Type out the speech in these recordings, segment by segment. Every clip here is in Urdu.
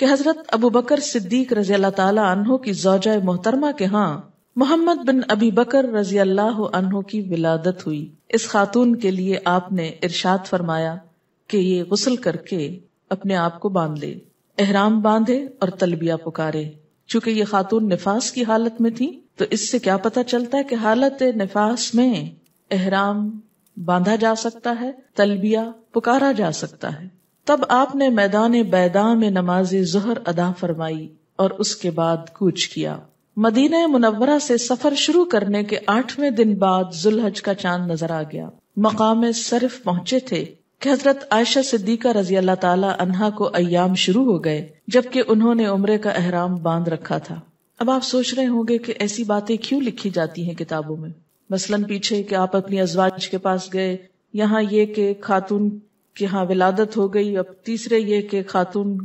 کہ حضرت ابو بکر صدیق رضی اللہ تعالی عنہ کی زوجہ محترمہ کے ہاں محمد بن ابی بکر رضی اللہ عنہ کی ولادت ہوئی. اس خاتون کے لیے آپ نے ارشاد فرمایا کہ یہ غسل کر کے اپنے آپ کو باندھ لے، احرام باندھے اور تلبیہ پکارے. چونکہ یہ خاتون نفاس کی حالت میں تھی تو اس سے کیا پتہ چلتا ہے کہ حالت نفاس میں احرام باندھا جا سکتا ہے، تلبیہ پکارا جا سکتا ہے. تب آپ نے میدان بیضاء میں نماز ظہر ادا فرمائی اور اس کے بعد کوچ کیا. مدینہ منورہ سے سفر شروع کرنے کے 8ویں دن بعد ذوالحج کا چاند نظر آ گیا. مقام صرف پہنچے تھے کہ حضرت عائشہ صدیقہ رضی اللہ تعالی عنہا کو ایام شروع ہو گئے جبکہ انہوں نے عمرے کا احرام باندھ رکھا تھا. اب آپ سوچ رہے ہوں گے کہ ایسی باتیں کیوں لکھی جاتی ہیں کتابوں میں، مثلاً پیچھے کہ آپ اپنی ازواج کے پاس گئے، یہاں یہ کہ خاتون کہ ہاں ولادت ہو گئی، اب تیسرے یہ کہ خاتون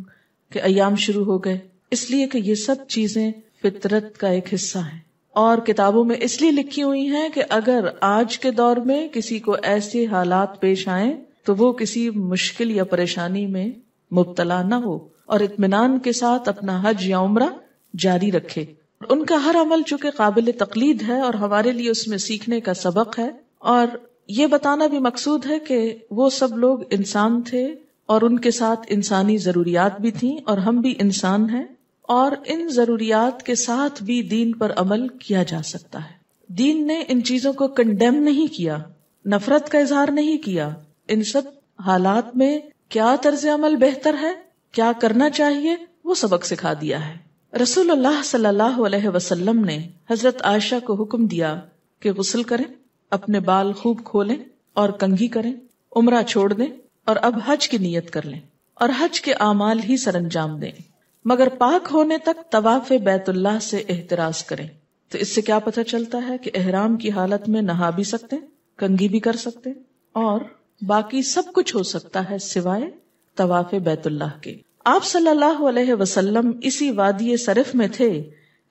کے ایام شروع ہو گئے. اس لیے کہ یہ سب چیزیں فطرت کا ایک حصہ ہیں اور کتابوں میں اس لیے لکھی ہوئی ہیں کہ اگر آج کے دور میں کسی کو ایسے حالات پیش آئیں تو وہ کسی مشکل یا پریشانی میں مبتلا نہ ہو اور اطمینان کے ساتھ اپنا حج یا عمرہ جاری رکھے. ان کا ہر عمل چونکہ قابل تقلید ہے اور ہمارے لیے اس میں سیکھنے کا سبق ہے، اور یہ بتانا بھی مقصود ہے کہ وہ سب لوگ انسان تھے اور ان کے ساتھ انسانی ضروریات بھی تھیں اور ہم بھی انسان ہیں، اور ان ضروریات کے ساتھ بھی دین پر عمل کیا جا سکتا ہے. دین نے ان چیزوں کو کنڈیم نہیں کیا، نفرت کا اظہار نہیں کیا. ان سب حالات میں کیا طرز عمل بہتر ہے، کیا کرنا چاہیے، وہ سبق سکھا دیا ہے. رسول اللہ صلی اللہ علیہ وسلم نے حضرت عائشہ کو حکم دیا کہ غسل کریں، اپنے بال خوب کھولیں اور کنگھی کریں، عمرہ چھوڑ دیں اور اب حج کی نیت کر لیں اور حج کے اعمال ہی سر انجام دیں، مگر پاک ہونے تک طواف بیت اللہ سے احتراز کریں. تو اس سے کیا پتہ چلتا ہے کہ احرام کی حالت میں نہا بھی سکتے، کنگھی بھی کر سکتے اور باقی سب کچھ ہو سکتا ہے سوائے طواف بیت اللہ کے. آپ صلی اللہ علیہ وسلم اسی وادی صرف میں تھے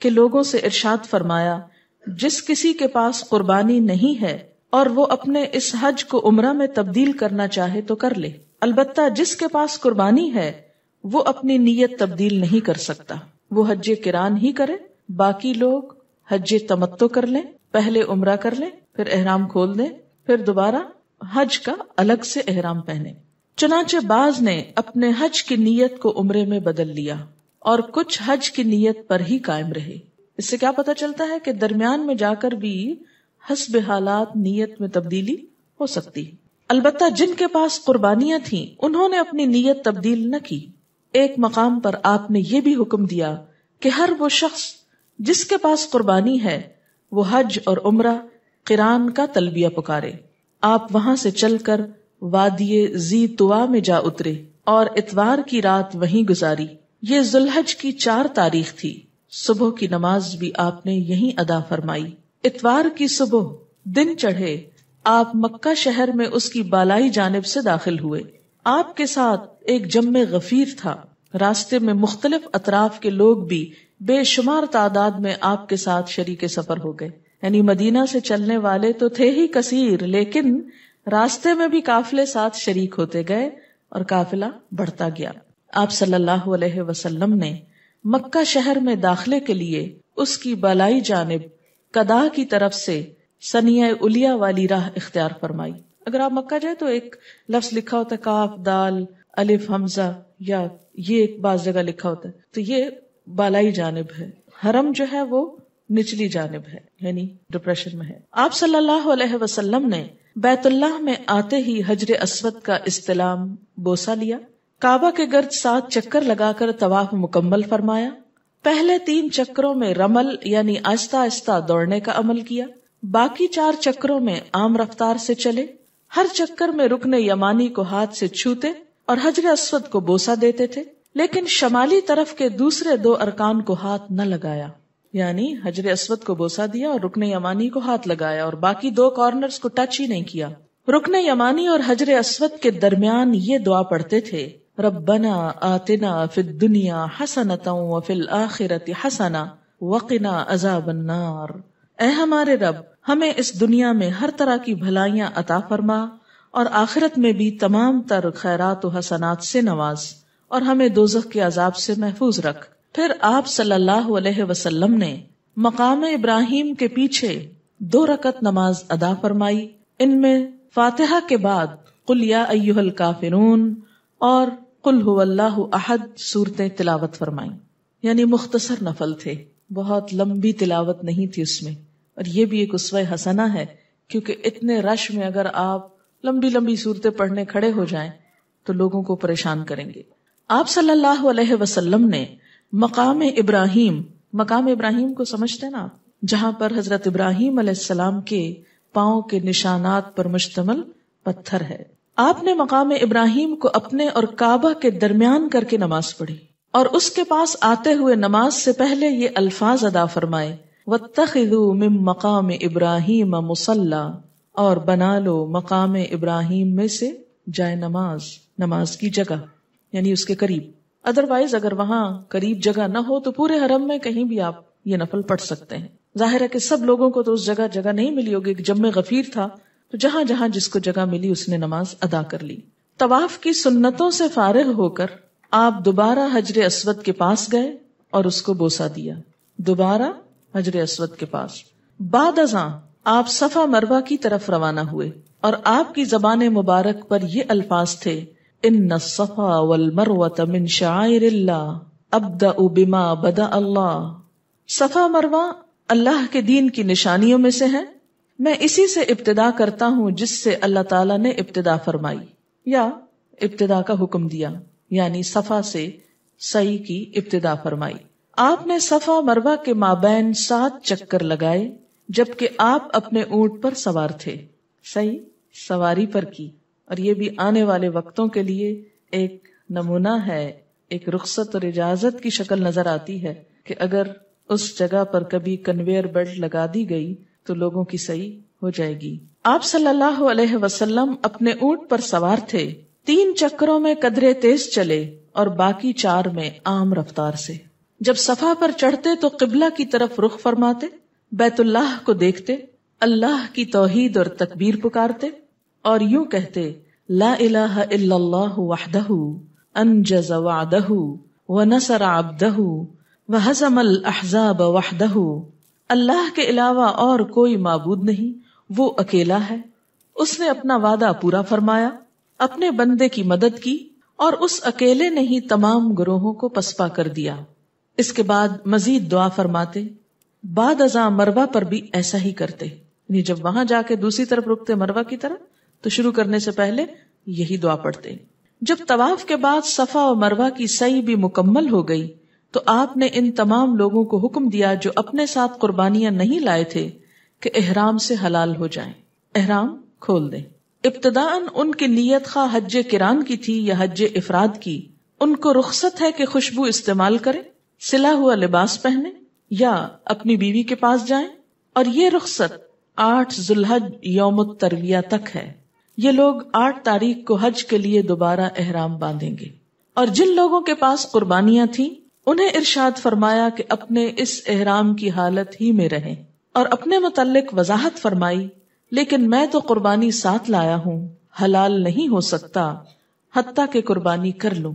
کہ لوگوں سے ارشاد فرمایا، جس کسی کے پاس قربانی نہیں ہے اور وہ اپنے اس حج کو عمرہ میں تبدیل کرنا چاہے تو کر لے، البتہ جس کے پاس قربانی ہے وہ اپنی نیت تبدیل نہیں کر سکتا، وہ حج قران ہی کرے. باقی لوگ حج تمتع کر لیں، پہلے عمرہ کر لیں، پھر احرام کھول دیں، پھر دوبارہ حج کا الگ سے احرام پہنے. چنانچہ بعض نے اپنے حج کی نیت کو عمرے میں بدل لیا اور کچھ حج کی نیت پر ہی قائم رہے. اس سے کیا پتہ چلتا ہے کہ درمیان میں جا کر بھی حسب حالات نیت میں تبدیلی ہو سکتی. البتہ جن کے پاس قربانیاں تھیں انہوں نے اپنی نیت تبدیل نہ کی. ایک مقام پر آپ نے یہ بھی حکم دیا کہ ہر وہ شخص جس کے پاس قربانی ہے وہ حج اور عمرہ قران کا تلبیہ پکارے. آپ وہاں سے چل کر وادی ذی طوا میں جا اترے اور اتوار کی رات وہیں گزاری. یہ ذوالحج کی 4 تاریخ تھی. صبح کی نماز بھی آپ نے یہیں ادا فرمائی. اتوار کی صبح دن چڑھے آپ مکہ شہر میں اس کی بالائی جانب سے داخل ہوئے. آپ کے ساتھ ایک جم غفیر تھا. راستے میں مختلف اطراف کے لوگ بھی بے شمار تعداد میں آپ کے ساتھ شریک سفر ہو گئے. یعنی مدینہ سے چلنے والے تو تھے ہی کثیر، لیکن راستے میں بھی قافلے ساتھ شریک ہوتے گئے اور قافلہ بڑھتا گیا. آپ صلی اللہ علیہ وسلم نے مکہ شہر میں داخلے کے لیے اس کی بالائی جانب قدا کی طرف سے ثنیہ علیا والی راہ اختیار فرمائی. اگر آپ مکہ جائے تو ایک لفظ لکھا ہوتا ہے کاف دال الف حمزہ، یا یہ ایک بعض جگہ لکھا ہوتا ہے، تو یہ بالائی جانب ہے. حرم جو ہے وہ نچلی جانب ہے، یعنی ڈپریشن میں ہے. آپ صلی اللہ علیہ وسلم نے بیت اللہ میں آتے ہی حجر اسود کا استلام بوسہ لیا، کعبہ کے گرد 7 چکر لگا کر طواف مکمل فرمایا. پہلے 3 چکروں میں رمل یعنی آہستہ آہستہ دوڑنے کا عمل کیا، باقی 4 چکروں میں عام رفتار سے چلے. ہر چکر میں رکن یمانی کو ہاتھ سے چھوتے اور حجر اسود کو بوسہ دیتے تھے، لیکن شمالی طرف کے دوسرے 2 ارکان کو ہاتھ نہ لگایا. یعنی حجر اسود کو بوسہ دیا اور رکن یمانی کو ہاتھ لگایا اور باقی 2 کارنرز کو ٹچ ہی نہیں کیا. رکن یمانی اور حجر اسود کے درمیان یہ دعا پڑھتے تھے، ربنا آتنا فی الدنیا حسنۃ وفی الآخرۃ حسنۃ وقنا عذاب النار. اے ہمارے رب، ہمیں اس دنیا میں ہر طرح کی بھلائیاں عطا فرما اور آخرت میں بھی تمام تر خیرات و حسنات سے نواز اور ہمیں دوزخ کے عذاب سے محفوظ رکھ۔ پھر آپ صلی اللہ علیہ وسلم نے مقام ابراہیم کے پیچھے 2 رکعت نماز ادا فرمائی۔ ان میں فاتحہ کے بعد قل یا ایھا الکافرون اور قل ھو اللہ احد سورتیں تلاوت فرمائیں، یعنی مختصر نفل تھے، بہت لمبی تلاوت نہیں تھی اس میں۔ اور یہ بھی ایک اسوہ حسنہ ہے، کیونکہ اتنے رش میں اگر آپ لمبی لمبی صورتیں پڑھنے کھڑے ہو جائیں تو لوگوں کو پریشان کریں گے۔ آپ صلی اللہ علیہ وسلم نے مقام ابراہیم کو سمجھتے ہیں نا، جہاں پر حضرت ابراہیم علیہ السلام کے پاؤں کے نشانات پر مشتمل پتھر ہے، آپ نے مقام ابراہیم کو اپنے اور کعبہ کے درمیان کر کے نماز پڑھی، اور اس کے پاس آتے ہوئے نماز سے پہلے یہ الفاظ ادا فرمائے، وَاتَّخِذُوا مِن مَّقَامِ إِبْرَاهِيمَ مُصَلًّى، اور بنا لو مقام ابراہیم میں سے جائے نماز کی جگہ، یعنی اس کے قریب۔ ادروائز اگر وہاں قریب جگہ نہ ہو تو پورے حرم میں کہیں بھی آپ یہ نفل پڑھ سکتے ہیں۔ ظاہر ہے کہ سب لوگوں کو تو اس جگہ نہیں ملی ہوگی، جم غفیر تھا تو جہاں جہاں جس کو جگہ ملی اس نے نماز ادا کر لی۔ طواف کی سنتوں سے فارغ ہو کر آپ دوبارہ حجر اسود کے پاس گئے اور اس کو بوسہ دیا، دوبارہ حجر اسود کے پاس۔ بعد ازاں آپ صفا مروہ کی طرف روانہ ہوئے اور آپ کی زبان مبارک پر یہ الفاظ تھے، ان الصفا والمروۃ من شعائر اللہ ابدأ بما بدأ اللہ۔ صفا مروہ اللہ کے دین کی نشانیوں میں سے ہیں، میں اسی سے ابتدا کرتا ہوں جس سے اللہ تعالیٰ نے ابتدا فرمائی یا ابتدا کا حکم دیا، یعنی صفا سے سعی کی ابتدا فرمائی۔ آپ نے صفا مروہ کے مابین 7 چکر لگائے جبکہ آپ اپنے اونٹ پر سوار تھے، صحیح سواری پر کی۔ اور یہ بھی آنے والے وقتوں کے لیے ایک نمونہ ہے، ایک رخصت اور اجازت کی شکل نظر آتی ہے کہ اگر اس جگہ پر کبھی کنویئر بیلٹ لگا دی گئی تو لوگوں کی صحیح ہو جائے گی۔ آپ صلی اللہ علیہ وسلم اپنے اونٹ پر سوار تھے، 3 چکروں میں قدرے تیز چلے اور باقی 4 میں عام رفتار سے۔ جب صفا پر چڑھتے تو قبلہ کی طرف رخ فرماتے، بیت اللہ کو دیکھتے، اللہ کی توحید اور تکبیر پکارتے اور یوں کہتے، لا الہ الا اللہ وحدہ انجز وعدہ ونصر عبدہ وہزم الاحزاب وحدہ۔ اللہ کے علاوہ اور کوئی معبود نہیں، وہ اکیلا ہے، اس نے اپنا وعدہ پورا فرمایا، اپنے بندے کی مدد کی اور اس اکیلے نے ہی تمام گروہوں کو پسپا کر دیا۔ اس کے بعد مزید دعا فرماتے، بعد ازاں مروہ پر بھی ایسا ہی کرتے، یعنی جب وہاں جا کے دوسری طرف رکتے مروہ کی طرف تو شروع کرنے سے پہلے یہی دعا پڑھتے۔ جب طواف کے بعد صفا و مروہ کی سعی بھی مکمل ہو گئی تو آپ نے ان تمام لوگوں کو حکم دیا جو اپنے ساتھ قربانیاں نہیں لائے تھے کہ احرام سے حلال ہو جائیں، احرام کھول دیں۔ ابتداً ان کی نیت خواہ حج قران کی تھی یا حج افراد کی، ان کو رخصت ہے کہ خوشبو استعمال کریں، سلا ہوا لباس پہنے یا اپنی بیوی کے پاس جائیں، اور یہ رخصت 8 ذوالحج یوم الترویہ تک ہے۔ یہ لوگ 8 تاریخ کو حج کے لیے دوبارہ احرام باندھیں گے۔ اور جن لوگوں کے پاس قربانیاں تھیں انہیں ارشاد فرمایا کہ اپنے اس احرام کی حالت ہی میں رہیں، اور اپنے متعلق وضاحت فرمائی، لیکن میں تو قربانی ساتھ لایا ہوں، حلال نہیں ہو سکتا حتیٰ کہ قربانی کر لوں۔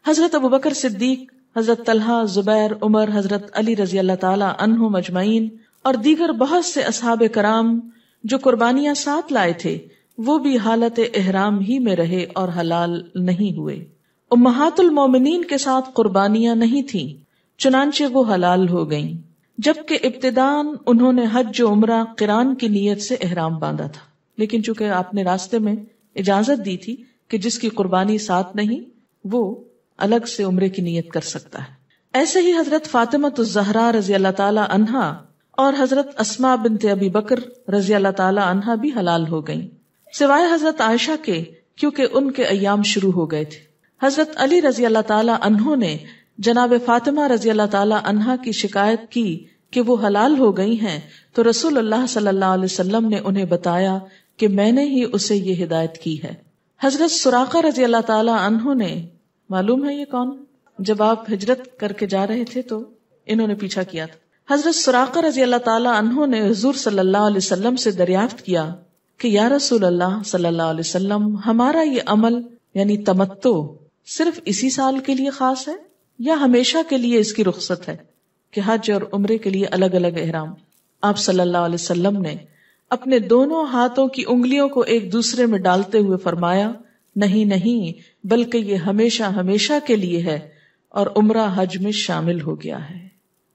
حضرت ابوبکر صدیق، حضرت طلحہ، زبیر، عمر، حضرت علی رضی اللہ تعالی عنہم اجمعین اور دیگر بہت سے اصحاب کرام جو قربانیاں ساتھ لائے تھے وہ بھی حالت احرام ہی میں رہے اور حلال نہیں ہوئے۔ امہات المومنین کے ساتھ قربانیاں نہیں تھیں، چنانچہ وہ حلال ہو گئیں، جبکہ ابتداً انہوں نے حج و عمرہ قران کی نیت سے احرام باندھا تھا، لیکن چونکہ آپ نے راستے میں اجازت دی تھی کہ جس کی قربانی ساتھ نہیں وہ الگ سے عمرے کی نیت کر سکتا ہے۔ ایسے ہی حضرت فاطمہ الزہرا رضی اللہ تعالی عنہا اور حضرت اسماء بنت ابی بکر رضی اللہ تعالی عنہا بھی حلال ہو گئیں، سوائے حضرت عائشہ کے، کیونکہ ان کے ایام شروع ہو گئے تھے۔ حضرت علی رضی اللہ تعالی عنہ نے جناب فاطمہ رضی اللہ تعالی عنہا کی شکایت کی کہ وہ حلال ہو گئی ہیں تو رسول اللہ صلی اللہ علیہ وسلم نے انہیں بتایا کہ میں نے ہی اسے یہ ہدایت کی ہے۔ حضرت سراقہ رضی اللہ تعالی عنہ نے، معلوم ہے یہ کون؟ جب آپ ہجرت کر کے جا رہے تھے تو انہوں نے پیچھا کیا تھا۔ حضرت سراقہ رضی اللہ تعالی عنہ نے حضور صلی اللہ علیہ وسلم سے دریافت کیا کہ یا رسول اللہ صلی اللہ علیہ وسلم، ہمارا یہ عمل یعنی تمتع صرف اسی سال کے لیے خاص ہے یا ہمیشہ کے لیے اس کی رخصت ہے کہ حج اور عمرے کے لیے الگ الگ احرام؟ آپ صلی اللہ علیہ وسلم نے اپنے دونوں ہاتھوں کی انگلیوں کو ایک دوسرے میں ڈالتے ہوئے فرمایا، نہیں نہیں، بلکہ یہ ہمیشہ ہمیشہ کے لیے ہے اور عمرہ حج میں شامل ہو گیا ہے۔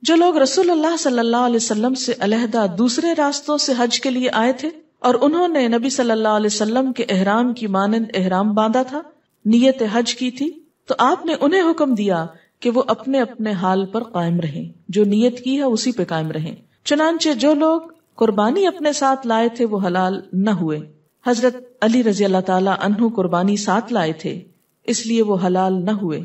جو لوگ رسول اللہ صلی اللہ علیہ وسلم سے علیحدہ دوسرے راستوں سے حج کے لیے آئے تھے اور انہوں نے نبی صلی اللہ علیہ وسلم کے احرام کی مانند احرام باندھا تھا، نیت حج کی تھی، تو آپ نے انہیں حکم دیا کہ وہ اپنے اپنے حال پر قائم رہیں، جو نیت کی ہے اسی پہ قائم رہیں۔ چنانچہ جو لوگ قربانی اپنے ساتھ لائے تھے وہ حلال نہ ہوئے۔ حضرت علی رضی اللہ تعالی عنہ قربانی ساتھ لائے تھے، اس لیے وہ حلال نہ ہوئے۔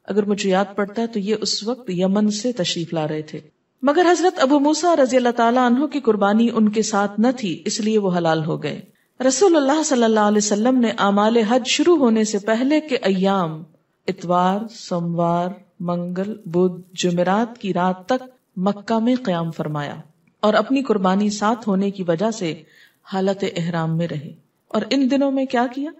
اگر مجھے یاد پڑتا ہے تو یہ اس وقت یمن سے تشریف لا رہے تھے، مگر حضرت ابو موسیٰ رضی اللہ تعالیٰ عنہ کی قربانی ان کے ساتھ نہ تھی، اس لیے وہ حلال ہو گئے۔ رسول اللہ صلی اللہ علیہ وسلم نے اعمال حج شروع ہونے سے پہلے کے ایام اتوار، سوموار، منگل، بدھ، جمعرات کی رات تک مکہ میں قیام فرمایا اور اپنی قربانی ساتھ ہونے کی وجہ سے حالت احرام میں رہے۔ اور ان دنوں میں کیا کیا؟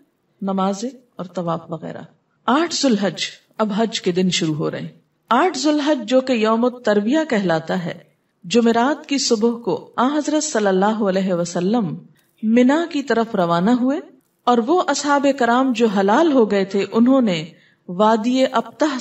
نمازیں اور طواف وغیرہ۔ 8 ذو الحج، اب حج کے دن شروع ہو رہے ہیں۔ 8 ذو الحج جو کہ یوم الترویہ کہلاتا ہے، جمعرات کی صبح کو حضرت صلی اللہ علیہ وسلم منا کی طرف روانہ ہوئے اور وہ اصحاب کرام جو حلال ہو گئے تھے انہوں نے وادی ابطح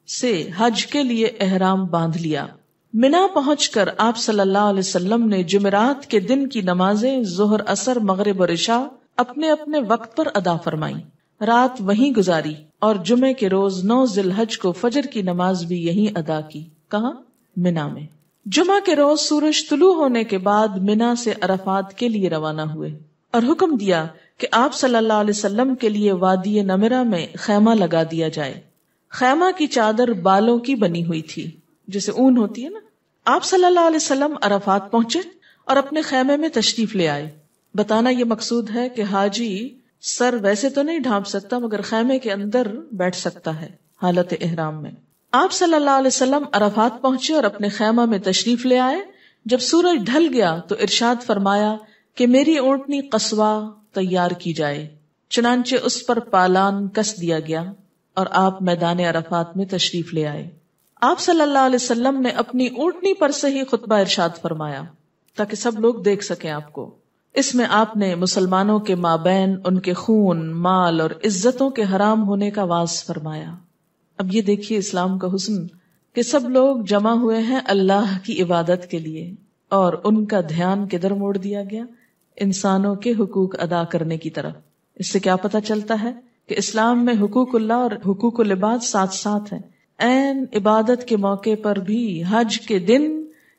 سے حج کے لیے احرام باندھ لیا۔ منا پہنچ کر آپ صلی اللہ علیہ وسلم نے جمعرات کے دن کی نمازیں ظہر، عصر، مغرب اور عشاء اپنے اپنے وقت پر ادا فرمائیں، رات وہیں گزاری اور جمعے کے روز 9 ذی الحج کو فجر کی نماز بھی یہیں ادا کی۔ کہاں؟ منا میں۔ جمعہ کے روز سورج طلوع ہونے کے بعد منا سے عرفات کے لیے روانہ ہوئے اور حکم دیا کہ آپ صلی اللہ علیہ وسلم کے لیے وادی نمرہ میں خیمہ لگا دیا جائے۔ خیمہ کی چادر بالوں کی بنی ہوئی تھی، جیسے اون ہوتی ہے نا۔ آپ صلی اللہ علیہ وسلم عرفات پہنچے اور اپنے خیمے میں تشریف لے آئے۔ بتانا یہ مقصود ہے کہ حاجی سر ویسے تو نہیں ڈھانپ سکتا مگر خیمے کے اندر بیٹھ سکتا ہے حالت احرام میں۔ آپ صلی اللہ علیہ وسلم عرفات پہنچے اور اپنے خیمہ میں تشریف لے آئے۔ جب سورج ڈھل گیا تو ارشاد فرمایا کہ میری اونٹنی قصوہ تیار کی جائے، چنانچہ اس پر پالان کس دیا گیا اور آپ میدان عرفات میں تشریف لے آئے۔ آپ صلی اللہ علیہ وسلم نے اپنی اونٹنی پر سے ہی خطبہ ارشاد فرمایا تاکہ سب لوگ دیکھ سکیں آپ کو۔ اس میں آپ نے مسلمانوں کے مابین ان کے خون، مال اور عزتوں کے حرام ہونے کا واعظ فرمایا۔ اب یہ دیکھیے اسلام کا حسن کہ سب لوگ جمع ہوئے ہیں اللہ کی عبادت کے لیے اور ان کا دھیان کدھر موڑ دیا گیا؟ انسانوں کے حقوق ادا کرنے کی طرف۔ اس سے کیا پتہ چلتا ہے کہ اسلام میں حقوق اللہ اور حقوق العباد ساتھ ساتھ ہیں۔ عین عبادت کے موقع پر بھی حج کے دن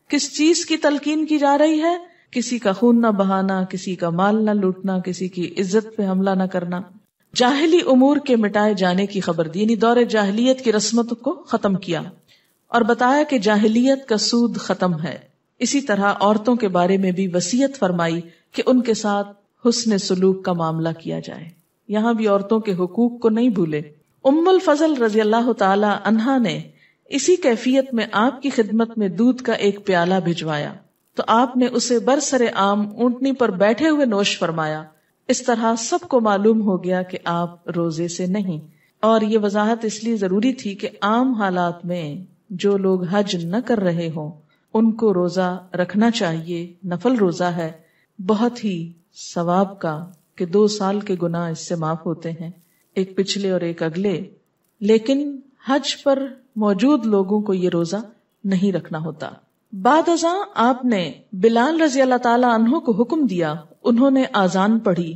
کس چیز کی تلقین کی جا رہی ہے؟ کسی کا خون نہ بہانا، کسی کا مال نہ لوٹنا، کسی کی عزت پہ حملہ نہ کرنا، جاہلی امور کے مٹائے جانے کی خبر دی، یعنی دور جاہلیت کی رسمت کو ختم کیا اور بتایا کہ جاہلیت کا سود ختم ہے۔ اسی طرح عورتوں کے بارے میں بھی وصیت فرمائی کہ ان کے ساتھ حسن سلوک کا معاملہ کیا جائے۔ یہاں بھی عورتوں کے حقوق کو نہیں بھولے۔ ام الفضل رضی اللہ تعالی عنہا نے اسی کیفیت میں آپ کی خدمت میں دودھ کا ایک پیالہ بھجوایا تو آپ نے اسے برسر عام اونٹنی پر بیٹھے ہوئے نوش فرمایا۔ اس طرح سب کو معلوم ہو گیا کہ آپ روزے سے نہیں، اور یہ وضاحت اس لیے ضروری تھی کہ عام حالات میں جو لوگ حج نہ کر رہے ہوں ان کو روزہ رکھنا چاہیے، نفل روزہ ہے، بہت ہی ثواب کا، کہ 2 سال کے گناہ اس سے معاف ہوتے ہیں، ایک پچھلے اور ایک اگلے۔ لیکن حج پر موجود لوگوں کو یہ روزہ نہیں رکھنا ہوتا۔ بعد ازاں آپ نے بلال رضی اللہ تعالی عنہ کو حکم دیا، انہوں نے آذان پڑھی،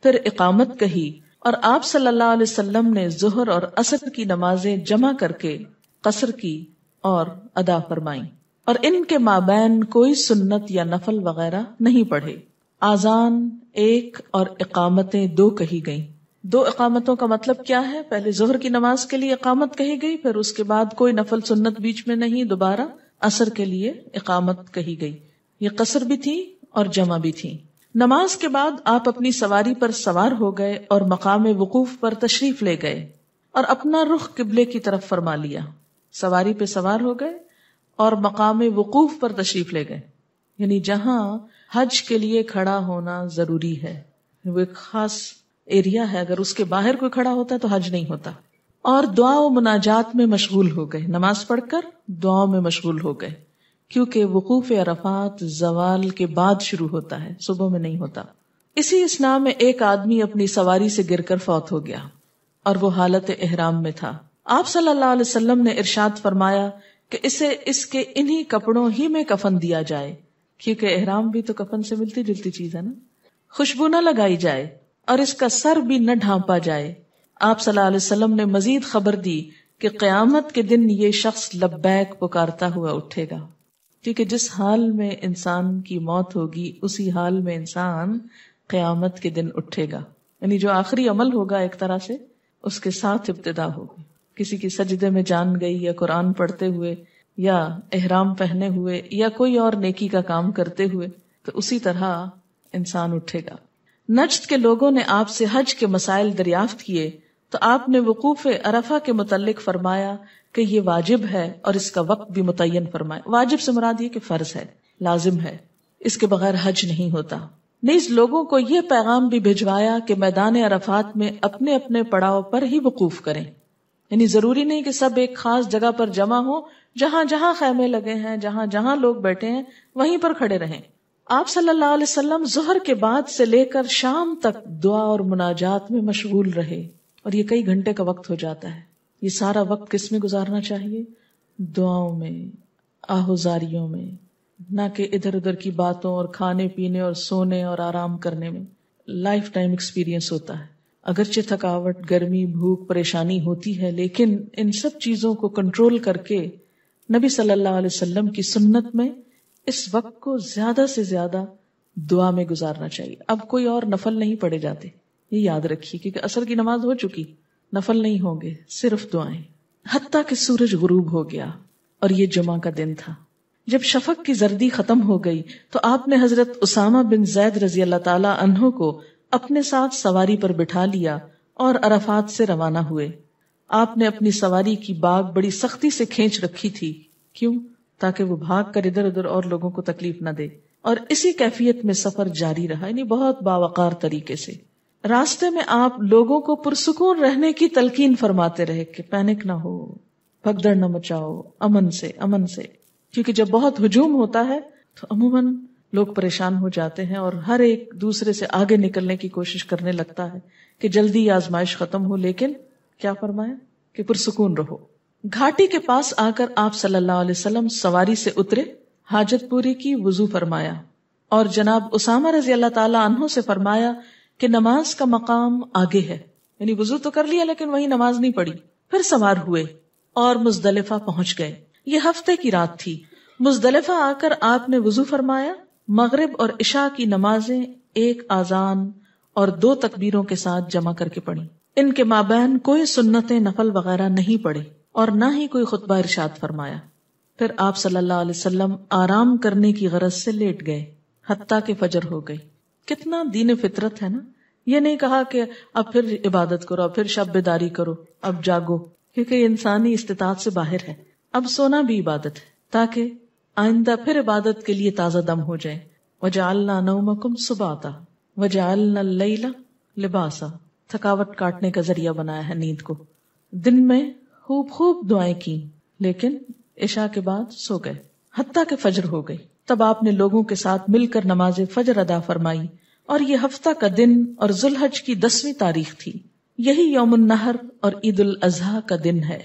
پھر اقامت کہی اور آپ صلی اللہ علیہ وسلم نے ظہر اور عصر کی نمازیں جمع کر کے قصر کی اور ادا فرمائیں، اور ان کے مابین کوئی سنت یا نفل وغیرہ نہیں پڑھے۔ آذان 1 اور اقامتیں 2 کہی گئیں۔ 2 اقامتوں کا مطلب کیا ہے؟ پہلے ظہر کی نماز کے لیے اقامت کہی گئی، پھر اس کے بعد کوئی نفل سنت بیچ میں نہیں، دوبارہ عصر کے لیے اقامت کہی گئی۔ یہ قصر بھی تھی اور جمع بھی تھی۔ نماز کے بعد آپ اپنی سواری پر سوار ہو گئے اور مقام وقوف پر تشریف لے گئے اور اپنا رخ قبلے کی طرف فرما لیا۔ سواری پہ سوار ہو گئے اور مقام وقوف پر تشریف لے گئے، یعنی جہاں حج کے لیے کھڑا ہونا ضروری ہے، وہ ایک خاص ایریا ہے، اگر اس کے باہر کوئی کھڑا ہوتا ہے تو حج نہیں ہوتا. اور دعا و مناجات میں مشغول ہو گئے، نماز پڑھ کر دعاؤں میں مشغول ہو گئے، کیونکہ وقوف عرفات زوال کے بعد شروع ہوتا ہے، صبح میں نہیں ہوتا. اسی اثناء میں ایک آدمی اپنی سواری سے گر کر فوت ہو گیا اور وہ حالت احرام میں تھا. آپ صلی اللہ علیہ وسلم نے ارشاد فرمایا کہ اسے اس کے انہی کپڑوں ہی میں کفن دیا جائے، کیونکہ احرام بھی تو کفن سے ملتی جلتی چیز ہے نا. خوشبو نہ لگائی جائے اور اس کا سر بھی نہ ڈھانپا جائے. آپ صلی اللہ علیہ وسلم نے مزید خبر دی کہ قیامت کے دن یہ شخص لبیک پکارتا ہوا اٹھے گا، کیونکہ جس حال میں انسان کی موت ہوگی اسی حال میں انسان قیامت کے دن اٹھے گا. یعنی جو آخری عمل ہوگا ایک طرح سے اس کے ساتھ ابتدا ہوگی. کسی کی سجدے میں جان گئی یا قرآن پڑھتے ہوئے یا احرام پہنے ہوئے یا کوئی اور نیکی کا کام کرتے ہوئے، تو اسی طرح انسان اٹھے گا. نجد کے لوگوں نے آپ سے حج کے مسائل دریافت کیے تو آپ نے وقوف عرفہ کے متعلق فرمایا کہ یہ واجب ہے اور اس کا وقت بھی متعین فرمایا. واجب سے مراد یہ کہ فرض ہے، لازم ہے، اس کے بغیر حج نہیں ہوتا. نیز لوگوں کو یہ پیغام بھی بھجوایا کہ میدان عرفات میں اپنے اپنے پڑاؤ پر ہی وقوف کریں. یعنی ضروری نہیں کہ سب ایک خاص جگہ پر جمع ہو، جہاں جہاں خیمے لگے ہیں، جہاں جہاں لوگ بیٹھے ہیں وہیں پر کھڑے رہیں. آپ صلی اللہ علیہ وسلم ظہر کے بعد سے لے کر شام تک دعا اور مناجات میں مشغول رہے، اور یہ کئی گھنٹے کا وقت ہو جاتا ہے. یہ سارا وقت کس میں گزارنا چاہیے؟ دعاؤں میں، آہوزاریوں میں، نہ کہ ادھر ادھر کی باتوں اور کھانے پینے اور سونے اور آرام کرنے میں. لائف ٹائم ایکسپیرینس ہوتا ہے. اگرچہ تھکاوٹ، گرمی، بھوک، پریشانی ہوتی ہے، لیکن ان سب چیزوں کو کنٹرول کر کے نبی صلی اللہ علیہ وسلم کی سنت میں اس وقت کو زیادہ سے زیادہ دعا میں گزارنا چاہیے. اب کوئی اور نفل نہیں پڑے جاتے، یہ یاد رکھیے، کیونکہ عصر کی نماز ہو چکی، نفل نہیں ہوں گے، صرف دعائیں. حتیٰ کہ سورج غروب ہو گیا اور یہ جمعہ کا دن تھا. جب شفق کی زردی ختم ہو گئی تو آپ نے حضرت اسامہ بن زید رضی اللہ تعالی عنہ کو اپنے ساتھ سواری پر بٹھا لیا اور عرفات سے روانہ ہوئے. آپ نے اپنی سواری کی باگ بڑی سختی سے کھینچ رکھی تھی. کیوں؟ تاکہ وہ بھاگ کر ادھر ادھر اور لوگوں کو تکلیف نہ دے. اور اسی کیفیت میں سفر جاری رہا، یعنی بہت باوقار طریقے سے. راستے میں آپ لوگوں کو پرسکون رہنے کی تلقین فرماتے رہے کہ پینک نہ ہو، بھگدڑ نہ مچاؤ، امن سے امن سے. کیونکہ جب بہت ہجوم ہوتا ہے تو عموماً لوگ پریشان ہو جاتے ہیں اور ہر ایک دوسرے سے آگے نکلنے کی کوشش کرنے لگتا ہے کہ جلدی آزمائش ختم ہو. لیکن کیا فرمایا کہ پرسکون رہو. گھاٹی کے پاس آ کر آپ صلی اللہ علیہ وسلم سواری سے اترے، حاجت پوری کی، وضو فرمایا اور جناب اسامہ رضی اللہ تعالی عنہ سے فرمایا کہ نماز کا مقام آگے ہے. یعنی وضو تو کر لیا لیکن وہی نماز نہیں پڑھی. پھر سوار ہوئے اور مزدلفہ پہنچ گئے. یہ ہفتے کی رات تھی. مزدلفہ آ کر آپ نے وضو فرمایا. مغرب اور عشاء کی نمازیں ایک آذان اور 2 تکبیروں کے ساتھ جمع کر کے پڑھی. ان کے مابین کوئی سنتیں نفل وغیرہ نہیں پڑے اور نہ ہی کوئی خطبہ ارشاد فرمایا. پھر آپ صلی اللہ علیہ وسلم آرام کرنے کی غرض سے لیٹ گئے حتیٰ کہ فجر ہو گئی. کتنا دین فطرت ہے نا. یہ نہیں کہا کہ اب پھر عبادت کرو، اب پھر شب بیداری کرو، اب جاگو، کیونکہ یہ انسانی استطاعت سے باہر ہے. اب سونا بھی عبادت ہے تاکہ آئندہ پھر عبادت کے لیے تازہ دم ہو جائیں. وَجَعَلْنَا نَوْمَكُمْ سُبَاتًا وَجَعَلْنَا اللَّيْلَ لِبَاسًا. تھکاوٹ کاٹنے کا ذریعہ بنایا ہے نیند کو. دن میں خوب دعائیں کی لیکن عشاء کے بعد سو گئے حتیٰ کہ فجر ہو گئی. تب آپ نے لوگوں کے ساتھ مل کر نماز فجر ادا فرمائی اور یہ ہفتہ کا دن اور ذوالحج کی 10ویں تاریخ تھی. یہی یوم النحر اور عید الاضحیٰ کا دن ہے.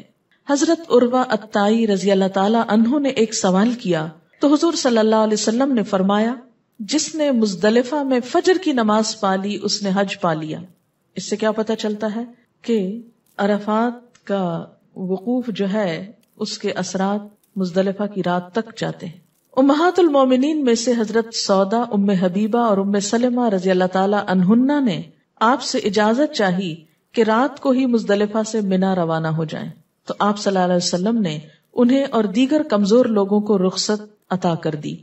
حضرت عروہ الطائی رضی اللہ تعالی عنہ نے ایک سوال کیا تو حضور صلی اللہ علیہ وسلم نے فرمایا، جس نے مزدلفہ میں فجر کی نماز پالی اس نے حج پا لیا. اس سے کیا پتہ چلتا ہے کہ عرفات کا وقوف جو ہے اس کے اثرات مزدلفہ کی رات تک جاتے ہیں. امہات المومنین میں سے حضرت سودا، ام حبیبہ اور ام سلمہ رضی اللہ تعالی عنہن نے آپ سے اجازت چاہی کہ رات کو ہی مزدلفہ سے منا روانہ ہو جائیں. تو آپ صلی اللہ علیہ وسلم نے انہیں اور دیگر کمزور لوگوں کو رخصت عطا کر دی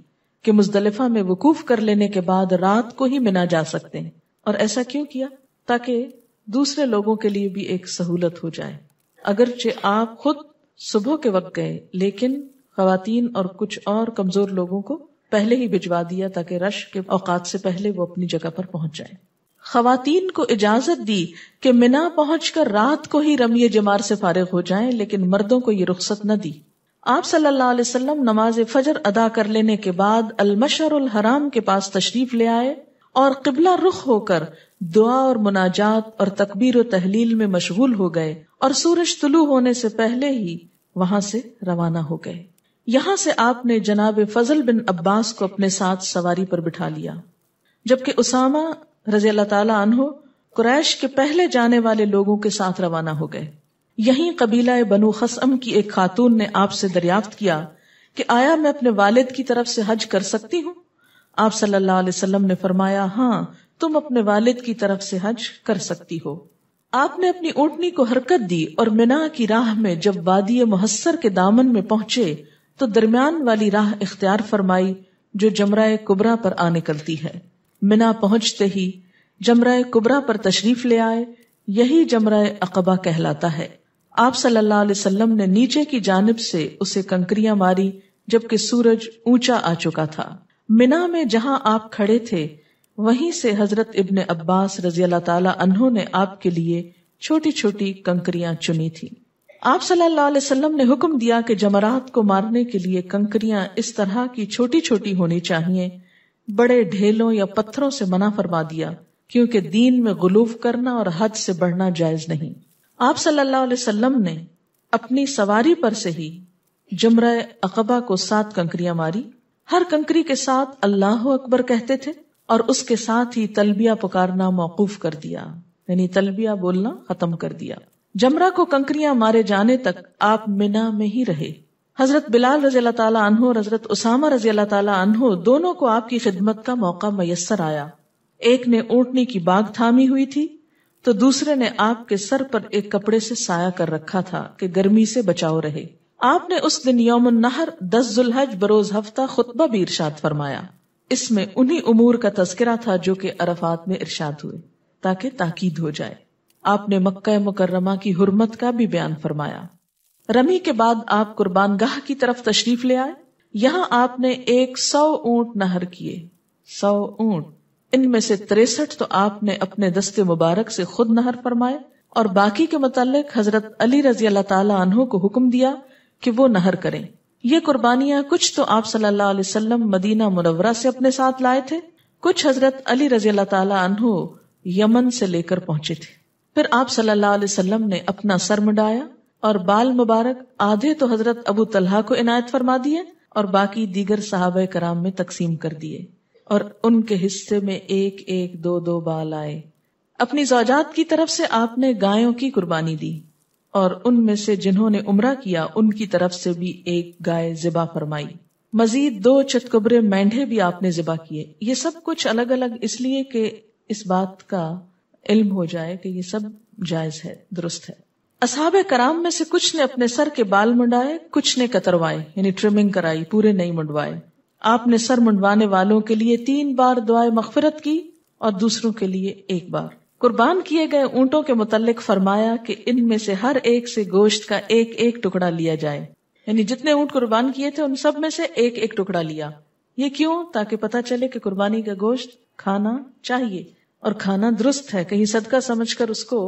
کہ مزدلفہ میں وقوف کر لینے کے بعد رات کو ہی منا جا سکتے ہیں. اور ایسا کیوں کیا؟ تاکہ دوسرے لوگوں کے لیے بھی ایک سہولت ہو جائے. اگرچہ آپ خود صبح کے وقت گئے لیکن خواتین اور کچھ اور کمزور لوگوں کو پہلے ہی بھجوا دیا تاکہ رش کے اوقات سے پہلے وہ اپنی جگہ پر پہنچ جائیں. خواتین کو اجازت دی کہ منا پہنچ کر رات کو ہی رمی جمار سے فارغ ہو جائیں، لیکن مردوں کو یہ رخصت نہ دی۔ آپ صلی اللہ علیہ وسلم نماز فجر ادا کر لینے کے بعد المشعر الحرام کے پاس تشریف لے آئے اور قبلہ رخ ہو کر دعا اور مناجات اور تکبیر و تحلیل میں مشغول ہو گئے، اور سورج طلوع ہونے سے پہلے ہی وہاں سے روانہ ہو گئے۔ یہاں سے آپ نے جناب فضل بن عباس کو اپنے ساتھ سواری پر بٹھا لیا، جبکہ اسامہ رضی اللہ تعالی عنہ قریش کے پہلے جانے والے لوگوں کے ساتھ روانہ ہو گئے۔ یہیں قبیلہ بنو خثعم کی ایک خاتون نے آپ سے دریافت کیا کہ آیا میں اپنے والد کی طرف سے حج کر سکتی ہوں؟ آپ صلی اللہ علیہ وسلم نے فرمایا، ہاں تم اپنے والد کی طرف سے حج کر سکتی ہو۔ آپ نے اپنی اونٹنی کو حرکت دی اور منا کی راہ میں جب وادی محصر کے دامن میں پہنچے تو درمیان والی راہ اختیار فرمائی جو جمرہ کبریٰ پر آ نکلتی ہے۔ منا پہنچتے ہی جمرہ کبریٰ پر تشریف لے آئے، یہی جمرہ عقبہ کہلاتا ہے۔ آپ صلی اللہ علیہ وسلم نے نیچے کی جانب سے اسے کنکریاں ماری جبکہ سورج اونچا آ چکا تھا۔ منا میں جہاں آپ کھڑے تھے وہیں سے حضرت ابن عباس رضی اللہ تعالی عنہ نے آپ کے لیے چھوٹی چھوٹی کنکریاں چنی تھی۔ آپ صلی اللہ علیہ وسلم نے حکم دیا کہ جمرات کو مارنے کے لیے کنکریاں اس طرح کی چھوٹی چھوٹی ہونی چاہیے، بڑے ڈھیلوں یا پتھروں سے منع فرما دیا، کیونکہ دین میں غلو کرنا اور حد سے بڑھنا جائز نہیں۔ آپ صلی اللہ علیہ وسلم نے اپنی سواری پر سے ہی جمرہ عقبہ کو 7 کنکریاں ماری، ہر کنکری کے ساتھ اللہ اکبر کہتے تھے اور اس کے ساتھ ہی تلبیہ پکارنا موقوف کر دیا، یعنی تلبیہ بولنا ختم کر دیا۔ جمرہ کو کنکریاں مارے جانے تک آپ منا میں ہی رہے۔ حضرت بلال رضی اللہ تعالیٰ عنہ اور حضرت اسامہ رضی اللہ تعالیٰ عنہ دونوں کو آپ کی خدمت کا موقع میسر آیا۔ ایک نے اونٹنی کی باگ تھامی ہوئی تھی تو دوسرے نے آپ کے سر پر ایک کپڑے سے سایہ کر رکھا تھا کہ گرمی سے بچاؤ رہے۔ آپ نے اس دن یوم النحر 10 ذوالحج بروز ہفتہ خطبہ بھی ارشاد فرمایا۔ اس میں انہی امور کا تذکرہ تھا جو کہ عرفات میں ارشاد ہوئے تاکہ تاکید ہو جائے۔ آپ نے مکہ مکرمہ کی حرمت کا بھی بیان فرمایا۔ رمی کے بعد آپ قربان گاہ کی طرف تشریف لے آئے۔ یہاں آپ نے 100 اونٹ نہر کیے، 100 اونٹ، ان میں سے 63 تو آپ نے اپنے دست مبارک سے خود نہر فرمائے اور باقی کے متعلق حضرت علی رضی اللہ تعالی عنہ کو حکم دیا کہ وہ نہر کریں۔ یہ قربانیاں کچھ تو آپ صلی اللہ علیہ وسلم مدینہ منورہ سے اپنے ساتھ لائے تھے، کچھ حضرت علی رضی اللہ تعالی عنہ یمن سے لے کر پہنچے تھے۔ پھر آپ صلی اللہ علیہ وسلم نے اپنا سر منڈایا اور بال مبارک آدھے تو حضرت ابو طلحہ کو عنایت فرما دیے اور باقی دیگر صحابہ کرام میں تقسیم کر دیے، اور ان کے حصے میں 1-1 2 بال آئے۔ اپنی زوجات کی طرف سے آپ نے گایوں کی قربانی دی اور ان میں سے جنہوں نے عمرہ کیا ان کی طرف سے بھی 1 گائے ذبح فرمائی۔ مزید 2 چتکبرے مینڈھے بھی آپ نے ذبح کیے۔ یہ سب کچھ الگ الگ اس لیے کہ اس بات کا علم ہو جائے کہ یہ سب جائز ہے، درست ہے۔ اصحاب کرام میں سے کچھ نے اپنے سر کے بال منڈائے، کچھ نے کتروائے، یعنی ٹرمنگ کرائی، پورے نہیں منڈوائے۔ آپ نے سر منڈوانے والوں کے لیے 3 بار دعائے مغفرت کی اور دوسروں کے لیے 1 بار۔ قربان کیے گئے اونٹوں کے متعلق فرمایا کہ ان میں سے ہر ایک سے گوشت کا 1 ٹکڑا لیا جائے، یعنی جتنے اونٹ قربان کیے تھے ان سب میں سے 1 ٹکڑا لیا۔ یہ کیوں؟ تاکہ پتہ چلے کہ قربانی کا گوشت کھانا چاہیے اور کھانا درست ہے، کہیں صدقہ سمجھ کر اس کو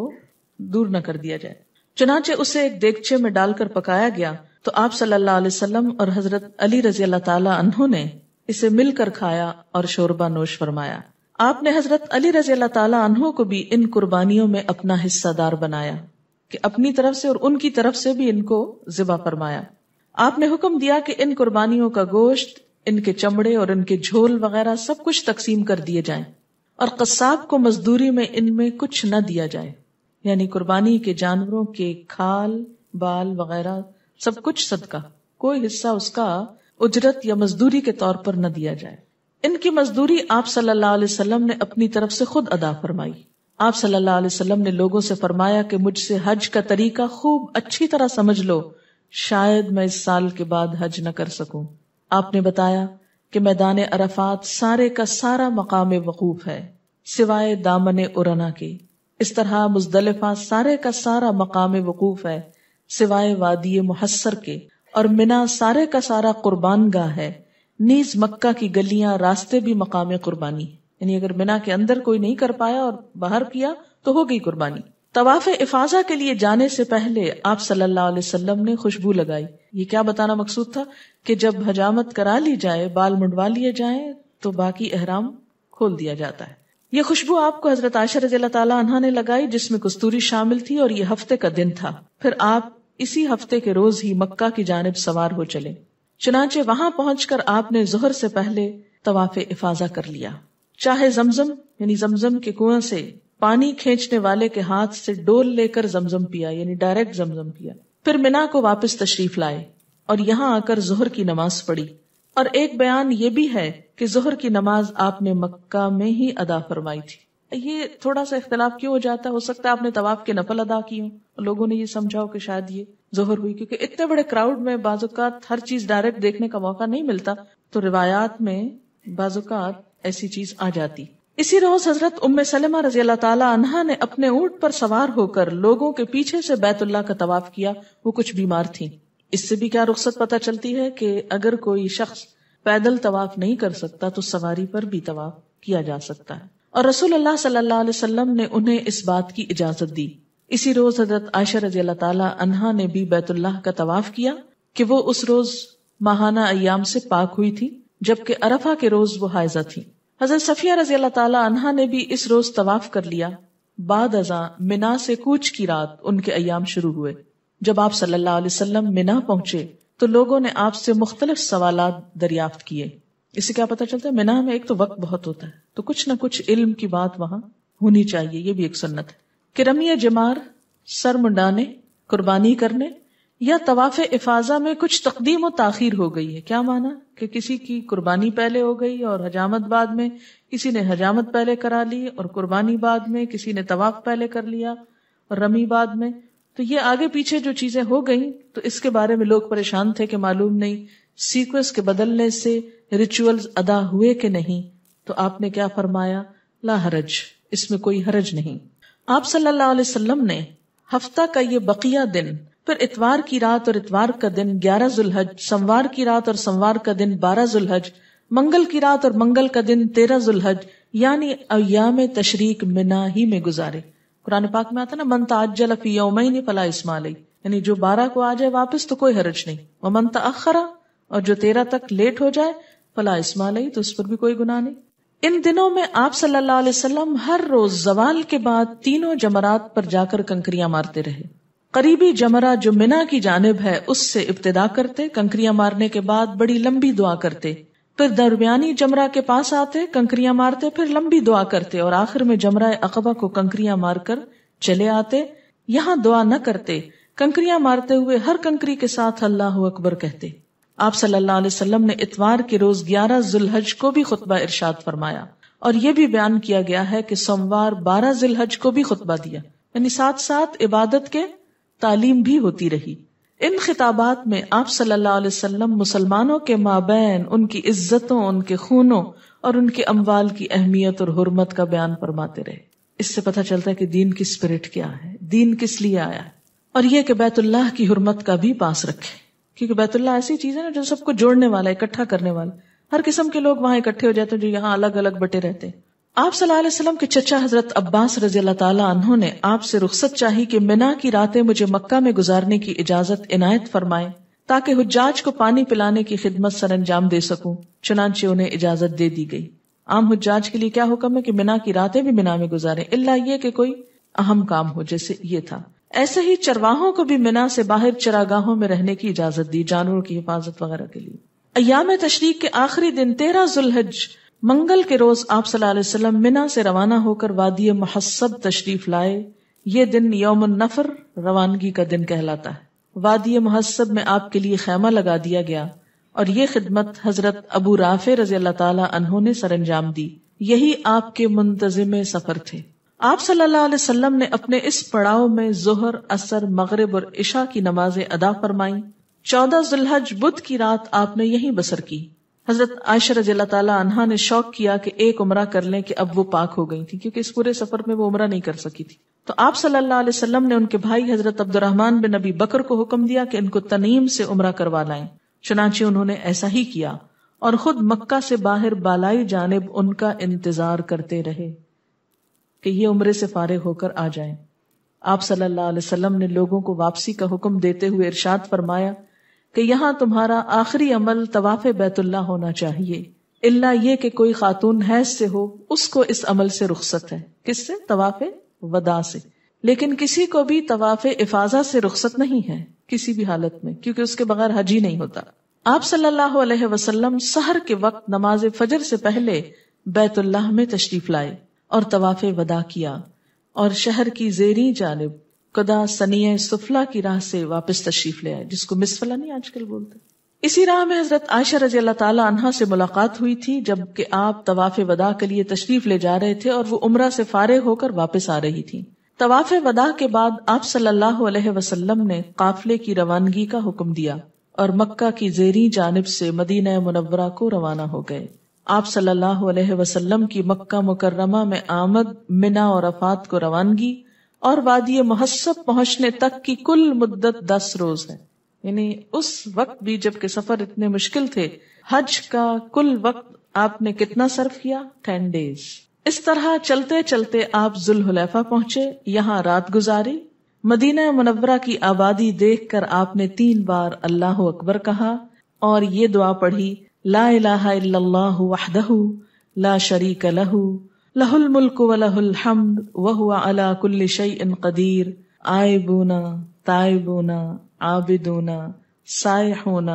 دور نہ کر دیا جائے۔ چنانچہ اسے ایک دیگچے میں ڈال کر پکایا گیا تو آپ صلی اللہ علیہ وسلم اور حضرت علی رضی اللہ تعالی عنہ نے اسے مل کر کھایا اور شوربہ نوش فرمایا۔ آپ نے حضرت علی رضی اللہ تعالی عنہ کو بھی ان قربانیوں میں اپنا حصہ دار بنایا کہ اپنی طرف سے اور ان کی طرف سے بھی ان کو ذبح فرمایا۔ آپ نے حکم دیا کہ ان قربانیوں کا گوشت، ان کے چمڑے اور ان کے جھول وغیرہ سب کچھ تقسیم کر دیے جائیں اور قصاب کو مزدوری میں ان میں کچھ نہ دیا جائے، یعنی قربانی کے جانوروں کے کھال، بال وغیرہ سب کچھ صدقہ، کوئی حصہ اس کا اجرت یا مزدوری کے طور پر نہ دیا جائے۔ ان کی مزدوری آپ صلی اللہ علیہ وسلم نے اپنی طرف سے خود ادا فرمائی۔ آپ صلی اللہ علیہ وسلم نے لوگوں سے فرمایا کہ مجھ سے حج کا طریقہ خوب اچھی طرح سمجھ لو، شاید میں اس سال کے بعد حج نہ کر سکوں۔ آپ نے بتایا کہ میدان عرفات سارے کا سارا مقام وقوف ہے سوائے دامن ارنا کے، اس طرح مزدلفہ سارے کا سارا مقام وقوف ہے سوائے وادی محصر کے، اور منا سارے کا سارا قربان گاہ ہے، نیز مکہ کی گلیاں راستے بھی مقام قربانی۔ یعنی اگر منا کے اندر کوئی نہیں کر پایا اور باہر کیا تو ہو گئی قربانی۔ طواف افاضہ کے لیے جانے سے پہلے آپ صلی اللہ علیہ وسلم نے خوشبو لگائی۔ یہ کیا بتانا مقصود تھا کہ جب حجامت کرا لی جائے، بال منڈوا لیے جائیں تو باقی احرام کھول دیا جاتا ہے۔ یہ خوشبو آپ کو حضرت عائشہ رضی اللہ تعالیٰ عنہا نے لگائی، جس میں کستوری شامل تھی، اور یہ ہفتے کا دن تھا۔ پھر آپ اسی ہفتے کے روز ہی مکہ کی جانب سوار ہو چلے۔ چنانچہ وہاں پہنچ کر آپ نے ظہر سے پہلے طواف افاضہ کر لیا۔ چاہے زمزم یعنی زمزم کے کنویں سے پانی کھینچنے والے کے ہاتھ سے ڈول لے کر زمزم پیا، یعنی ڈائریکٹ زمزم پیا۔ پھر منا کو واپس تشریف لائے اور یہاں آ کر ظہر کی نماز پڑھی۔ اور ایک بیان یہ بھی ہے کہ ظہر کی نماز آپ نے مکہ میں ہی ادا فرمائی تھی۔ یہ تھوڑا سا اختلاف کیوں ہو جاتا ہے، ہو سکتا ہے آپ نے طواف کے نفل ادا کی ہوں، لوگوں نے یہ سمجھا ہو کہ شاید یہ ظہر ہوئی، کیونکہ اتنے بڑے کراؤڈ میں بعض اوقات ہر چیز ڈائریکٹ دیکھنے کا موقع نہیں ملتا، تو روایات میں بعض اوقات ایسی چیز آ جاتی۔ اسی روز حضرت ام سلمہ رضی اللہ تعالی عنہا نے اپنے اونٹ پر سوار ہو کر لوگوں کے پیچھے سے بیت اللہ کا طواف کیا۔ وہ کچھ بیمار تھیں۔ اس سے بھی کیا رخصت پتہ چلتی ہے کہ اگر کوئی شخص پیدل طواف نہیں کر سکتا تو سواری پر بھی طواف کیا جا سکتا ہے، اور رسول اللہ صلی اللہ علیہ وسلم نے انہیں اس بات کی اجازت دی۔ اسی روز حضرت عائشہ رضی اللہ تعالی عنہا نے بھی بیت اللہ کا طواف کیا کہ وہ اس روز ماہانہ ایام سے پاک ہوئی تھی، جبکہ عرفہ کے روز وہ حائضہ تھی۔ حضرت صفیہ رضی اللہ تعالی عنہا نے بھی اس روز طواف کر لیا۔ بعد ازاں منا سے کوچ کی رات ان کے ایام شروع ہوئے۔ جب آپ صلی اللہ علیہ وسلم منا پہنچے تو لوگوں نے آپ سے مختلف سوالات دریافت کیے۔ اس سے کیا پتہ چلتا ہے، منا میں ایک تو وقت بہت ہوتا ہے، تو کچھ نہ کچھ علم کی بات وہاں ہونی چاہیے، یہ بھی ایک سنت ہے کہ رمی جمار، سر منڈانے، قربانی کرنے یا طواف افاضہ میں کچھ تقدیم و تاخیر ہو گئی ہے۔ کیا معنی کہ کسی کی قربانی پہلے ہو گئی اور حجامت بعد میں، کسی نے حجامت پہلے کرا لی اور قربانی بعد میں، کسی نے طواف پہلے کر لیا اور رمی بعد میں، تو یہ آگے پیچھے جو چیزیں ہو گئیں تو اس کے بارے میں لوگ پریشان تھے کہ معلوم نہیں سیکوینس کے بدلنے سے ریچولز ادا ہوئے کہ نہیں۔ تو آپ نے کیا فرمایا، لا حرج، اس میں کوئی حرج نہیں۔ آپ صلی اللہ علیہ وسلم نے ہفتہ کا یہ بقیہ دن، پھر اتوار کی رات اور اتوار کا دن 11 ذوالحج، سموار کی رات اور سموار کا دن 12 ذوالحج، منگل کی رات اور منگل کا دن 13 ذوالحج، یعنی ایام تشریق منا ہی میں گزارے۔ قرآن پاک میں آتا نا، من تعجل فی یومین فلا اثم علیہ، یعنی جو 12 کو آ جائے واپس تو کوئی حرج نہیں، ومن تأخر، اور جو 13 تک لیٹ ہو جائے فلا اثم علیہ، تو اس پر بھی کوئی گناہ نہیں۔ ان دنوں میں آپ صلی اللہ علیہ وسلم ہر روز زوال کے بعد تینوں جمرات پر جا کر کنکریاں مارتے رہے۔ قریبی جمرہ جو منا کی جانب ہے اس سے ابتدا کرتے، کنکریاں مارنے کے بعد بڑی لمبی دعا کرتے، پھر درمیانی جمرہ کے پاس آتے، کنکریاں مارتے، پھر لمبی دعا کرتے، اور آخر میں جمرہ عقبہ کو کنکریاں مار کر چلے آتے۔ یہاں دعا نہ کرتے، کنکریاں مارتے ہوئے ہر کنکری کے ساتھ اللہ اکبر کہتے۔ آپ صلی اللہ علیہ وسلم نے اتوار کے روز 11 ذوالحج کو بھی خطبہ ارشاد فرمایا، اور یہ بھی بیان کیا گیا ہے کہ سوموار 12 ذوالحج کو بھی خطبہ دیا، یعنی ساتھ ساتھ عبادت کے تعلیم بھی ہوتی رہی۔ ان خطابات میں آپ صلی اللہ علیہ وسلم مسلمانوں کے مابین ان کی عزتوں، ان کے خونوں اور ان کے اموال کی اہمیت اور حرمت کا بیان فرماتے رہے۔ اس سے پتہ چلتا ہے کہ دین کی اسپرٹ کیا ہے، دین کس لیے آیا ہے، اور یہ کہ بیت اللہ کی حرمت کا بھی پاس رکھے، کیونکہ بیت اللہ ایسی چیز ہے نا جو سب کو جوڑنے والا، اکٹھا کرنے والا۔ ہر قسم کے لوگ وہاں اکٹھے ہو جاتے ہیں جو یہاں الگ الگ بٹے رہتے ہیں۔ آپ صلی اللہ علیہ وسلم کے چچا حضرت عباس رضی اللہ تعالی عنہ نے آپ سے رخصت چاہی کہ منا کی راتیں مجھے مکہ میں گزارنے کی اجازت عنایت فرمائیں تاکہ حجاج کو پانی پلانے کی خدمت سر انجام دے سکوں۔ چنانچہ انہیں اجازت دے دی گئی۔ عام حجاج کے لیے کیا حکم ہے کہ منا کی راتیں بھی منا میں گزاریں، الا یہ کہ کوئی اہم کام ہو، جیسے یہ تھا۔ ایسے ہی چرواہوں کو بھی منا سے باہر چراگاہوں میں رہنے کی اجازت دی، جانوروں کی حفاظت وغیرہ کے لیے۔ ایام تشریق کے آخری دن 13 ذوالحج منگل کے روز آپ صلی اللہ علیہ وسلم منا سے روانہ ہو کر وادی محصب تشریف لائے۔ یہ دن یوم النفر، روانگی کا دن کہلاتا ہے۔ وادی محصب میں آپ کے لیے خیمہ لگا دیا گیا، اور یہ خدمت حضرت ابو رافع رضی اللہ تعالی عنہ نے سر انجام دی۔ یہی آپ کے منتظم سفر تھے۔ آپ صلی اللہ علیہ وسلم نے اپنے اس پڑاؤ میں ظہر، عصر، مغرب اور عشاء کی نمازیں ادا فرمائیں۔ 14 ذوالحج بدھ کی رات آپ نے یہیں بسر کی۔ حضرت عائشہ رضی اللہ تعالی عنہا نے شوق کیا کہ ایک عمرہ کر لیں کہ اب وہ پاک ہو گئی تھی، کیونکہ اس پورے سفر میں وہ عمرہ نہیں کر سکی تھی۔ تو آپ صلی اللہ علیہ وسلم نے ان کے بھائی حضرت عبد الرحمن بن ابی بکر کو حکم دیا کہ ان کو تنعیم سے عمرہ کروا لائیں۔ چنانچہ انہوں نے ایسا ہی کیا، اور خود مکہ سے باہر بالائی جانب ان کا انتظار کرتے رہے کہ یہ عمرے سے فارغ ہو کر آ جائیں۔ آپ صلی اللہ علیہ وسلم نے لوگوں کو واپسی کا حکم دیتے ہوئے ارشاد فرمایا کہ یہاں تمہارا آخری عمل طواف بیت اللہ ہونا چاہیے، الا یہ کہ کوئی خاتون حیض سے ہو، اس کو اس عمل سے رخصت ہے۔ کس سے؟ طواف وداع سے۔ لیکن کسی کو بھی طواف افاضہ سے رخصت نہیں ہے کسی بھی حالت میں، کیونکہ اس کے بغیر حج ہی نہیں ہوتا۔ آپ صلی اللہ علیہ وسلم سحر کے وقت نماز فجر سے پہلے بیت اللہ میں تشریف لائے اور طواف وداع کیا، اور شہر کی زیریں جانب قدا ثنیہ سفلا کی راہ سے واپس تشریف لے آئے، جس کو مسفلا نہیں آج کل بولتے۔ اسی راہ میں حضرت عائشہ رضی اللہ تعالی عنہا سے ملاقات ہوئی تھی جب کہ آپ طواف وداع کے لیے تشریف لے جا رہے تھے اور وہ عمرہ سے فارغ ہو کر واپس آ رہی تھی۔ طواف وداع کے بعد آپ صلی اللہ علیہ وسلم نے قافلے کی روانگی کا حکم دیا اور مکہ کی زیریں جانب سے مدینہ منورہ کو روانہ ہو گئے۔ آپ صلی اللہ علیہ وسلم کی مکہ مکرمہ میں آمد، منا اور عرفات کو روانگی اور وادی محصب پہنچنے تک کی کل مدت 10 روز ہے۔ یعنی اس وقت بھی جب کہ سفر اتنے مشکل تھے، حج کا کل وقت آپ نے کتنا صرف کیا؟ 10 days۔ اس طرح چلتے چلتے آپ ذوالحلیفہ پہنچے، یہاں رات گزاری۔ مدینہ منورہ کی آبادی دیکھ کر آپ نے 3 بار اللہ اکبر کہا اور یہ دعا پڑھی، لا الہ الا اللہ وحدہ لا شریک لہ لہ الملک ولہ الحمد وہو علی کل شیء قدیر، آئبون تائبون عابدون سائحون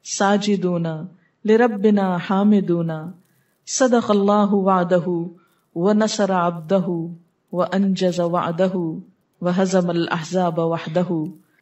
ساجدون لربنا حامدون، صدق اللہ وعدہ ونصر عبدہ وانجز وعدہ وہزم الاحزاب وحدہ۔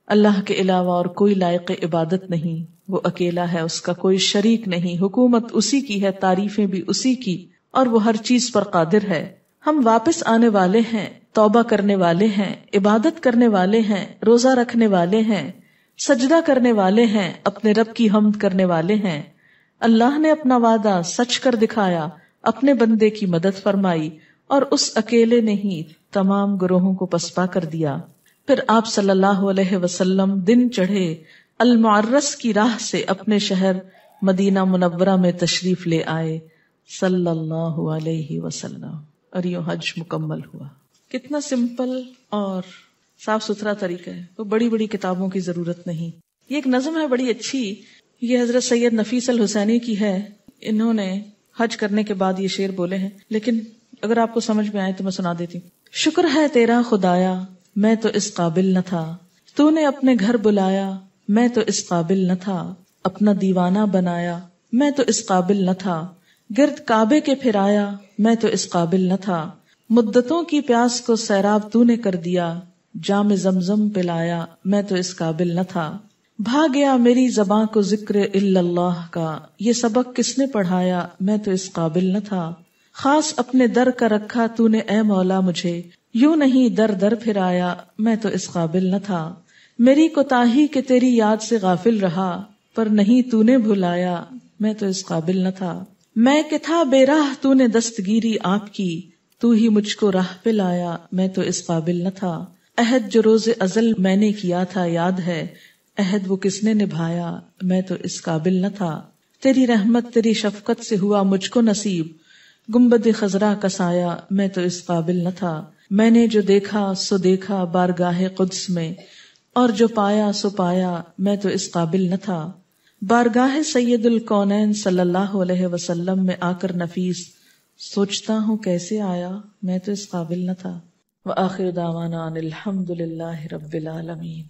اللہ کے علاوہ اور کوئی لائق عبادت نہیں، وہ اکیلا ہے، اس کا کوئی شریک نہیں، حکومت اسی کی ہے، تعریفیں بھی اسی کی، اور وہ ہر چیز پر قادر ہے۔ ہم واپس آنے والے ہیں، توبہ کرنے والے ہیں، عبادت کرنے والے ہیں، روزہ رکھنے والے ہیں، سجدہ کرنے والے ہیں، اپنے رب کی حمد کرنے والے ہیں۔ اللہ نے اپنا وعدہ سچ کر دکھایا، اپنے بندے کی مدد فرمائی، اور اس اکیلے نے ہی تمام گروہوں کو پسپا کر دیا۔ پھر آپ صلی اللہ علیہ وسلم دن چڑھے المعرس کی راہ سے اپنے شہر مدینہ منورہ میں تشریف لے آئے صلی اللہ علیہ وسلم، اور یہ حج مکمل ہوا۔ کتنا سمپل اور صاف ستھرا طریقہ ہے، تو بڑی بڑی کتابوں کی ضرورت نہیں۔ یہ ایک نظم ہے بڑی اچھی، یہ حضرت سید نفیس الحسینی کی ہے۔ انہوں نے حج کرنے کے بعد یہ شعر بولے ہیں، لیکن اگر آپ کو سمجھ میں آئے تو میں سنا دیتی ہوں۔ شکر ہے تیرا خدایا، میں تو اس قابل نہ تھا، تو نے اپنے گھر بلایا، میں تو اس قابل نہ تھا، اپنا دیوانہ بنایا، میں تو اس قابل نہ تھا، گرد کعبے کے پھرایا، میں تو اس قابل نہ تھا، مدتوں کی پیاس کو سیراب تو نے کر دیا، جام زمزم پلایا، میں تو اس قابل نہ تھا، بھا گیا میری زباں کو ذکر الا اللہ کا، یہ سبق کس نے پڑھایا، میں تو اس قابل نہ تھا، خاص اپنے در کا رکھا تو نے اے مولا مجھے، یوں نہیں در در پھرایا، میں تو اس قابل نہ تھا، میری کوتاہی کہ تیری یاد سے غافل رہا، پر نہیں تو نے بھلایا، میں تو اس قابل نہ تھا، میں کہ تھا بے راہ تو نے دستگیری آپ کی، تو ہی مجھ کو راہ پہ لایا، میں تو اس قابل نہ تھا، عہد جو روز ازل میں نے کیا تھا یاد ہے، عہد وہ کس نے نبھایا، میں تو اس قابل نہ تھا، تیری رحمت تیری شفقت سے ہوا مجھ کو نصیب، گنبد خضرا کا سایہ، میں تو اس قابل نہ تھا، میں نے جو دیکھا سو دیکھا بارگاہ قدس میں، اور جو پایا سو پایا، میں تو اس قابل نہ تھا، بارگاہ سید الکونین صلی اللہ علیہ وسلم میں آ کر نفیس سوچتا ہوں کیسے آیا، میں تو اس قابل نہ تھا۔ وآخر دعوانا ان الحمد للہ رب العالمین۔